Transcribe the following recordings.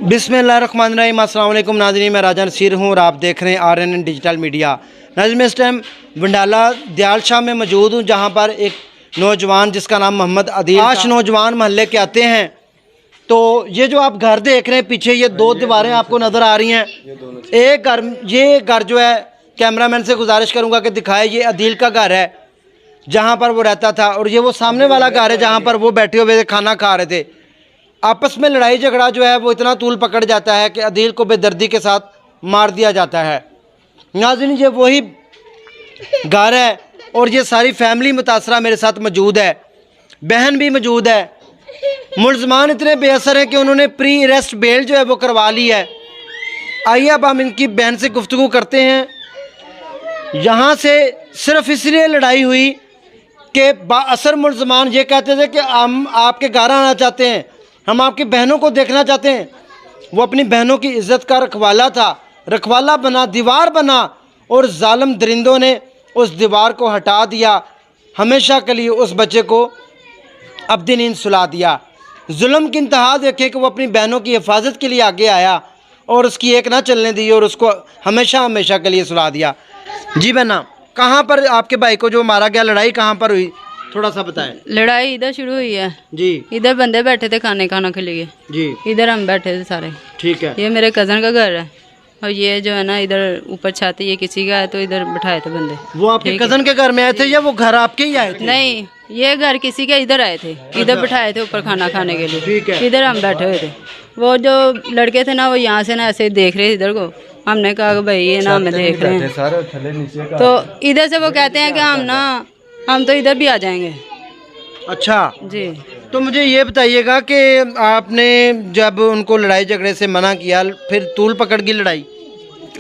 बिस्मिल्लाहिर्रहमानिर्रहीम। अस्सलाम वालेकुम नाज़रीन, मैं राजा नसीर हूँ और आप देख रहे हैं RNN डिजिटल मीडिया। नाज़रीन, मैं इस टाइम वंडाला दयाल शाह में मौजूद हूँ, जहाँ पर एक नौजवान जिसका नाम मोहम्मद आदिल, 5 नौजवान मोहल्ले के आते हैं। तो ये जो आप घर देख रहे हैं पीछे, ये 2 दीवारें आपको नज़र आ रही हैं। ये घर जो है, कैमरामैन से गुजारिश करूँगा कि दिखाए, ये आदिल का घर है जहाँ पर वो रहता था, और ये वो सामने वाला घर है जहाँ पर वो बैठे हुए थे, खाना खा रहे थे। आपस में लड़ाई झगड़ा जो है वो इतना तूल पकड़ जाता है कि आदिल को बेदर्दी के साथ मार दिया जाता है। नाज़रीन, ये वही घर है और ये सारी फैमिली मुतासरा मेरे साथ मौजूद है, बहन भी मौजूद है। मुलजमान इतने बेअसर हैं कि उन्होंने प्री अरेस्ट बेल जो है वो करवा ली है। आइए अब हम इनकी बहन से गुफ्तगू करते हैं। यहाँ से सिर्फ इसलिए लड़ाई हुई कि बाअसर मुलजमान ये कहते थे कि हम आपके घर आना चाहते हैं, हम आपकी बहनों को देखना चाहते हैं। वो अपनी बहनों की इज़्ज़त का रखवाला था, रखवाला बना, दीवार बना, और जालिम दरिंदों ने उस दीवार को हटा दिया। हमेशा के लिए उस बच्चे को अब्दी नींद सुला दिया। जुल्म की इंतहा देखे कि वो अपनी बहनों की हिफाजत के लिए आगे आया और उसकी एक ना चलने दी और उसको हमेशा हमेशा के लिए सुला दिया। जी बहना, कहाँ पर आपके भाई को जो मारा गया, लड़ाई कहाँ पर हुई, थोड़ा सा बताएं। लड़ाई इधर शुरू हुई है जी। इधर बंदे बैठे थे खाना के लिए जी। इधर हम बैठे थे सारे। ठीक है। ये मेरे कज़न का घर है और ये जो है ना इधर ऊपर छत ये किसी का है, तो इधर बैठाए थे बंदे। वो आपके कज़न के घर में आए थे या वो घर आपके ही आए थे? नहीं, ये घर किसी के इधर आए थे, इधर बैठाए थे ऊपर खाना खाने के लिए। ठीक है। इधर हम बैठे हुए थे। वो जो लड़के थे ना, वो यहाँ से ना ऐसे देख रहे थे इधर को। हमने कहा कि भाई ये ना हमें देख रहे हैं, तो इधर से वो कहते हैं कि हम तो इधर भी आ जाएंगे। अच्छा जी। तो मुझे ये बताइएगा कि आपने जब उनको लड़ाई झगड़े से मना किया, फिर तूल पकड़ की लड़ाई,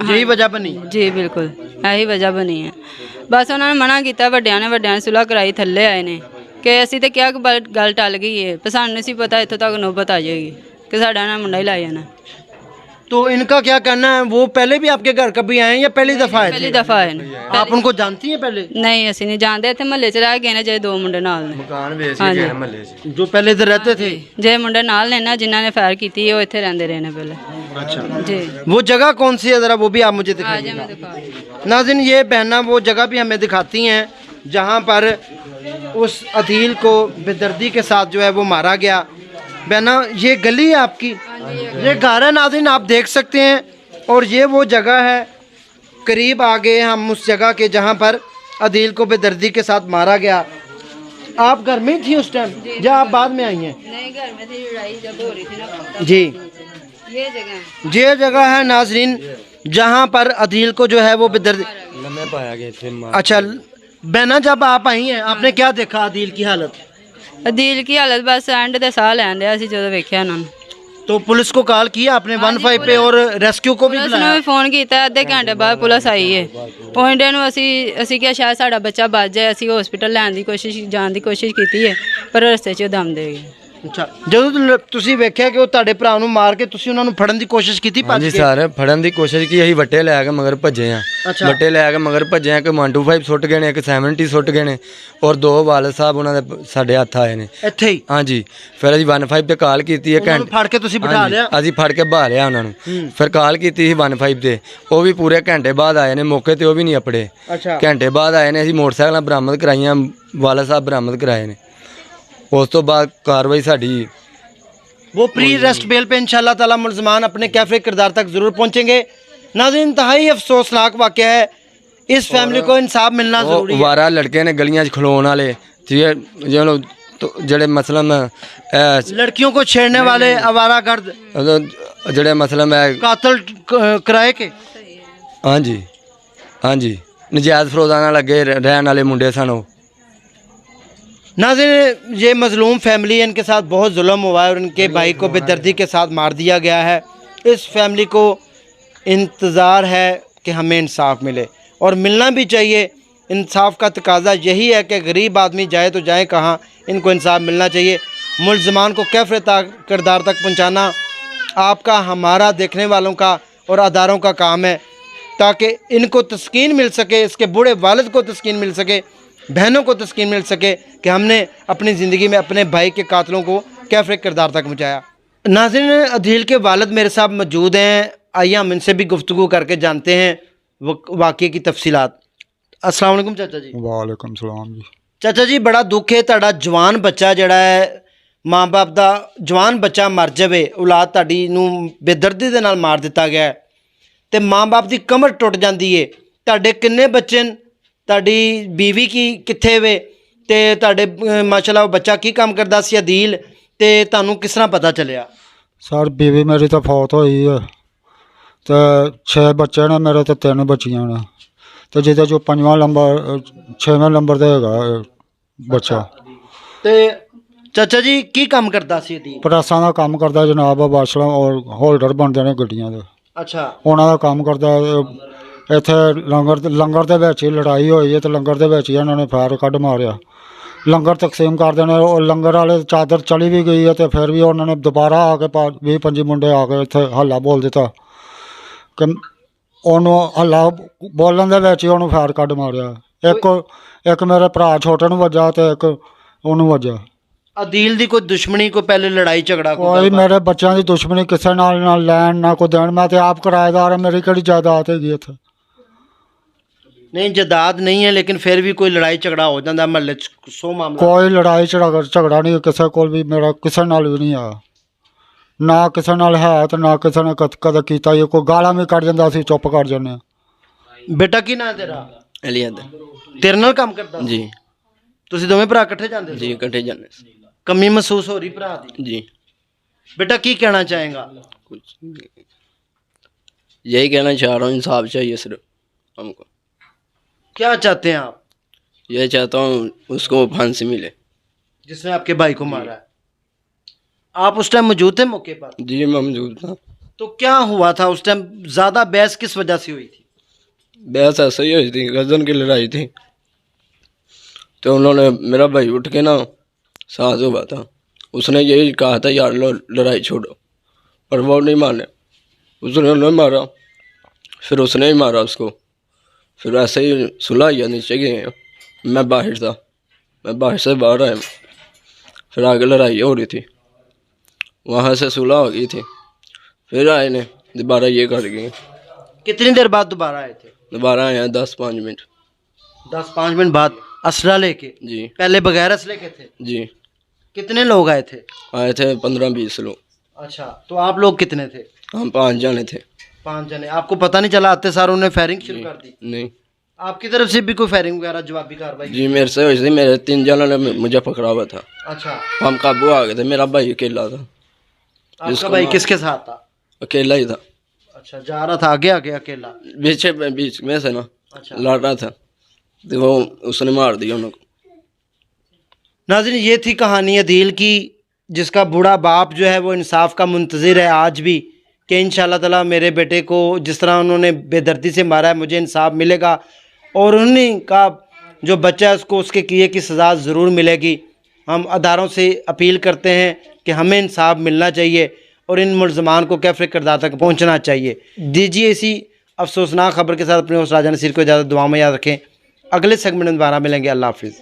यही वजह बनी? जी बिल्कुल, यही वजह बनी है। बस उन्होंने मना किया, ਵੱਡਿਆਂ ने सुलह कराई, थल्ले आए ने कि असी तो क्या गल टल गई है, पर सानू नहीं पता इतों तक नौबत आ जाएगी कि साडा ना मुंडा ही लाई जाना। तो इनका क्या कहना है? वो पहले भी आपके घर कभी आए या पहली दफ़ा आए? पहली दफ़ा आए ने। आप उनको जानती हैं पहले? नहीं, असी नहीं जानते। इतने महल्ले च रह गए ने जे 2 मुंडे नाल ने, मकान वेच के गए महल्ले से, जो पहले इधर रहते थे। जे मुंडे नाल ने ना, जिन्होंने फायर की थी, वो इतने रहते रहे ने पहले। अच्छा जी। वो जगह कौन सी है, ज़रा वो भी आप मुझे दिखाइए। नाज़रीन, ये बहना वो जगह भी हमें दिखाती हैं जहाँ पर उस आदिल को बेदर्दी के साथ जो है वो मारा गया। बहना, ये गली है आपकी, ये घर है नाज़रीन, आप देख सकते हैं। और ये वो जगह है, करीब आ गए हम उस जगह के जहाँ पर आदिल को बेदर्दी के साथ मारा गया। आप घर में थी उस टाइम या आप बाद में आई हैं? नहीं, घर में थी, लड़ाई जब हो रही थी ना। जी। ये जगह है नाज़रीन जहाँ पर आदिल को जो है वो बेदर्दी पाया गया। अच्छा बहना, जब आप आई हैं आपने क्या देखा आदिल की हालत? आदिल की हालत बस एंड दे साह लैन दिया सी जो वेख्या उन्होंने। तो पुलिस को कॉल किया आपने 15 पे और रेस्क्यू को भी बुलाया? भी फोन किया, अद्धे घंटे बाद पुलिस आई है। पहुंचने ਨੂੰ ਅਸੀਂ ਕਿਹਾ शायद ਸਾਡਾ ਬੱਚਾ ਬਚ ਜਾਏ, ਅਸੀਂ ਹਸਪੀਟਲ ਲੈਣ ਦੀ ਕੋਸ਼ਿਸ਼ ਜਾਣ ਦੀ ਕੋਸ਼ਿਸ਼ ਕੀਤੀ ਹੈ, ਪਰ ਰਸਤੇ 'ਚ ਦਮ ਦੇ ਗਏ। ਅੱਛਾ, ਜਦੋਂ ਤੁਸੀਂ ਵੇਖਿਆ ਕਿ ਉਹ ਤੁਹਾਡੇ ਭਰਾ ਨੂੰ ਮਾਰ ਕੇ ਤੁਸੀਂ ਉਹਨਾਂ ਨੂੰ ਫੜਨ ਦੀ ਕੋਸ਼ਿਸ਼ ਕੀਤੀ? ਹਾਂਜੀ ਸਰ, ਫੜਨ ਦੀ ਕੋਸ਼ਿਸ਼ ਕੀ, ਅਸੀਂ ਵੱਟੇ ਲੈ ਕੇ ਮਗਰ ਭੱਜੇ ਆ। ਵੱਟੇ ਲੈ ਕੇ ਮਗਰ ਭੱਜੇ ਆ ਕਿ 125 ਸੁੱਟ ਗਏ ਨੇ, ਇੱਕ 70 ਸੁੱਟ ਗਏ ਨੇ, ਔਰ 2 ਵਾਲਦ ਸਾਹਿਬ ਉਹਨਾਂ ਦੇ ਸਾਡੇ ਹੱਥ ਆਏ ਨੇ ਇੱਥੇ ਹੀ। ਹਾਂਜੀ, ਫਿਰ ਅਸੀਂ 15 ਤੇ ਕਾਲ ਕੀਤੀ ਹੈ, ਘੰਟੇ ਫੜ ਕੇ ਤੁਸੀਂ ਬਿਠਾ ਲਿਆ? ਅਸੀਂ ਫੜ ਕੇ ਬਹਾ ਲਿਆ ਉਹਨਾਂ ਨੂੰ। ਫਿਰ ਕਾਲ ਕੀਤੀ ਸੀ 15 ਤੇ, ਉਹ ਵੀ ਪੂਰੇ ਘੰਟੇ ਬਾਅਦ ਆਏ ਨੇ, ਮੌਕੇ ਤੇ ਉਹ ਵੀ ਨਹੀਂ ਅਪੜੇ। ਘੰਟੇ ਬਾਅਦ ਆਏ ਨੇ, ਅਸੀਂ ਮੋਟਰਸਾਈਕਲਾਂ ਬਰਾਮਦ ਕਰਾਈਆਂ, ਵਾਲਦ ਸਾਹਿਬ ਬਰਾਮਦ ਕਰਾਏ ਨੇ। उस तो बाद कार्रवाई साड़ी वो प्री अरेस्ट बेल पे इंशाल्लाह ताला मुलजमान अपने कैफे किरदार तक ज़रूर पहुंचेंगे। नाज़रीन, इंतहाई अफसोसनाक वाक़या है, इस फैमिली को इंसाफ मिलना ज़रूरी है। वारा लड़के ने गलियां खलोन वाले जड़े मसलम लड़कियों को छेड़ने वाले आवारागर्द जड़े मसलम है कातल कराए के। हाँ जी, हाँ जी, नजायज़ फरोजाना लगे रहने वाले मुंडे सन। नाज़रीन, ये मज़लूम फैमिली है, इनके साथ बहुत जुल्म हुआ है और इनके भाई को बेदर्दी के साथ मार दिया गया है। इस फैमिली को इंतज़ार है कि हमें इंसाफ मिले और मिलना भी चाहिए। इंसाफ का तकाजा यही है कि गरीब आदमी जाए तो जाए कहाँ, इनको इंसाफ मिलना चाहिए। मुलजमान को कैफ़े किरदार तक पहुँचाना आपका, हमारा, देखने वालों का और अदारों का काम है, ताकि इनको तस्कीन मिल सके, इसके बूढ़े वालिद को तस्कीन मिल सके, बहनों को तस्कीन मिल सके कि हमने अपनी ज़िंदगी में अपने भाई के कातलों को कैफ़े किरदार तक पहुँचाया। नाज़रीन, अदील के वालिद मेरे साथ मौजूद हैं। आइए हम इनसे भी गुफ्तगू करके जानते हैं वाक़े की तफसीलात। अस्सलाम वालेकुम चाचा जी। वालेकुम सलाम जी। चाचा जी, बड़ा दुख है तुहाडा जवान बच्चा जिहड़ा है माँ बाप का जवान बच्चा मर जाए, औलाद तुहाडी नूं बेदर्दी दे नाल मार दिता गया है ते माँ बाप की कमर टुट जाती है। तुहाडे किन्ने बच्चे न? तुहाडी बीवी की कित्थे वे ते तुहाडे माशाअल्लाह बच्चा की काम करदा सी अदील, ते तुहानूं किस तरह पता चलिया? सर बीवी मेरी तो फौत हुई है तो 6 बच्चे ने मेरे, तो 3 बच्चियां ने, तो जिहदे चों 5वां नंबर 6वें नंबर ते हैगा बच्चा। ते चाचा जी की काम करदा सी अदील? प्रेसां दा काम करदा जनाब, वाशल और होल्डर बनदे ने गड्डियां दे, अच्छा, ਉਹਨਾਂ ਦਾ ਕੰਮ ਕਰਦਾ। ਇੱਥੇ ਲੰਗਰ ਦੇ ਵਿੱਚ ਹੀ ਲੜਾਈ ਹੋਈ ਹੈ ਤੇ ਲੰਗਰ ਦੇ ਵਿੱਚ ਹੀ ਇਹਨਾਂ ਨੇ ਫਾਇਰ ਕੱਢ ਮਾਰਿਆ। ਲੰਗਰ ਤਕਸੀਮ ਕਰਦੇ ਨੇ, ਉਹ ਲੰਗਰ ਵਾਲੇ ਚਾਦਰ ਚਲੀ ਵੀ ਗਈ ਹੈ ਤੇ ਫਿਰ ਵੀ ਉਹਨਾਂ ਨੇ ਦੁਬਾਰਾ ਆ ਕੇ 20-25 ਮੁੰਡੇ ਆ ਕੇ ਇੱਥੇ ਹੱਲਾ ਬੋਲ ਦਿੱਤਾ ਕਿ ਉਹਨੂੰ ਹੱਲਾ ਬੋਲਣ ਦੇ ਵਿੱਚ ਹੀ ਉਹਨੂੰ ਫਾਇਰ ਕੱਢ ਮਾਰਿਆ। ਇੱਕ ਮੇਰੇ ਭਰਾ ਛੋਟੇ ਨੂੰ ਵੱਜਾ ਤੇ ਇੱਕ ਉਹਨੂੰ ਵੱਜਾ। अदील दी कोई दुश्मनी, कोई पहले लड़ाई झगड़ा कोई मेरे बच्चों की दुश्मनी किसी नाल ना लैन ना कोई देन। मैं तो आप किराएदार है, मेरी किहड़ी जायदाद हैगी इत्थे? नहीं, जायदाद नहीं है, लेकिन फिर भी कोई लड़ाई झगड़ा हो जाता महल्ले च 100 मामला। कोई लड़ाई झगड़ा नहीं किसी को भी, मेरा किसी नाल भी नहीं आया, ना किसी नाल है तो ना किसी ने कदे कीता। ये कोई गालां भी कट जांदा, असीं चुप कर जन्ने। बेटा की ना तेरा? अलियाद तेरे नाल काम करदा जी। ਤੁਸੀਂ ਦੋਵੇਂ ਭਰਾ ਇਕੱਠੇ ਜਾਂਦੇ जी इकट्ठे जाने से। कमी महसूस हो रही भरा दी? जी बेटा की कहना चाहेगा? कुछ नहीं। यही कहना चाह रहा हूँ, इंसाफ चाहिए सिर्फ हमको। क्या चाहते हैं आप? यही चाहता हूँ उसको फांसी मिले। जिसने आपके भाई को मारा है, आप उस टाइम मौजूद थे मौके पर? जी मैं मौजूद था। तो क्या हुआ था उस टाइम? ज्यादा बहस किस वजह से हुई थी? बहस ऐसे ही हुई थी, गर्दन की लड़ाई थी। तो उन्होंने, मेरा भाई उठ के ना साथ हुआ था, उसने यही कहा था यार लो लड़ाई छोड़ो, पर वो नहीं माने। उसने मारा, फिर उसने ही मारा उसको। फिर ऐसे ही सुलह या नीचे गए, मैं बाहर था, मैं बाहर से बाहर आया, फिर आगे लड़ाई हो रही थी, वहाँ से सुलह हो गई थी। फिर आए ने दोबारा ये कर गए। कितनी देर बाद दोबारा आए थे? दोबारा आए 10-5 मिनट। 10-5 मिनट बाद असला लेके? जी पहले बगैर असले के थे? जी कितने लोग आए थे? आए थे 15-20 लोग। अच्छा, तो आप लोग कितने थे? हम 5 जाने थे। 5 जने। आपको पता नहीं चला आते सारों ने फायरिंग शुरू कर दी? नहीं आपकी तरफ से भी कोई फायरिंग वगैरह जवाबी कार्रवाई? जी मेरे से हुई थी, मेरे 3 जनों ने मुझे पकड़ा हुआ था। अच्छा, हम काबू आ गए थे, मेरा भाई अकेला था। आपका भाई किसके साथ था? अकेला ही था, अच्छा, जा रहा था आगे आगे अकेला? बीच में से ना अच्छा, लड़ रहा था, तो वो उसने मार दिया उनको। नाज़रीन, ये थी कहानी अदील की, जिसका बूढ़ा बाप जो है वो इंसाफ का मुंतज़िर है आज भी कि इंशाअल्लाह ताला मेरे बेटे को जिस तरह उन्होंने बेदर्दी से मारा है मुझे इंसाफ मिलेगा, और उन्हीं का जो बच्चा है उसको उसके किए की सज़ा ज़रूर मिलेगी। हम अदारों से अपील करते हैं कि हमें इंसाफ मिलना चाहिए और इन मुल्ज़मान को कैफ़े किरदार तक पहुँचना चाहिए। दीजिए इसी अफसोसनाक खबर के साथ अपने होस्ट राजा नसीर को इजाज़त, दुआ में याद रखें। अगले सेगमेंट में दोबारा मिलेंगे। अल्लाह हाफिज़।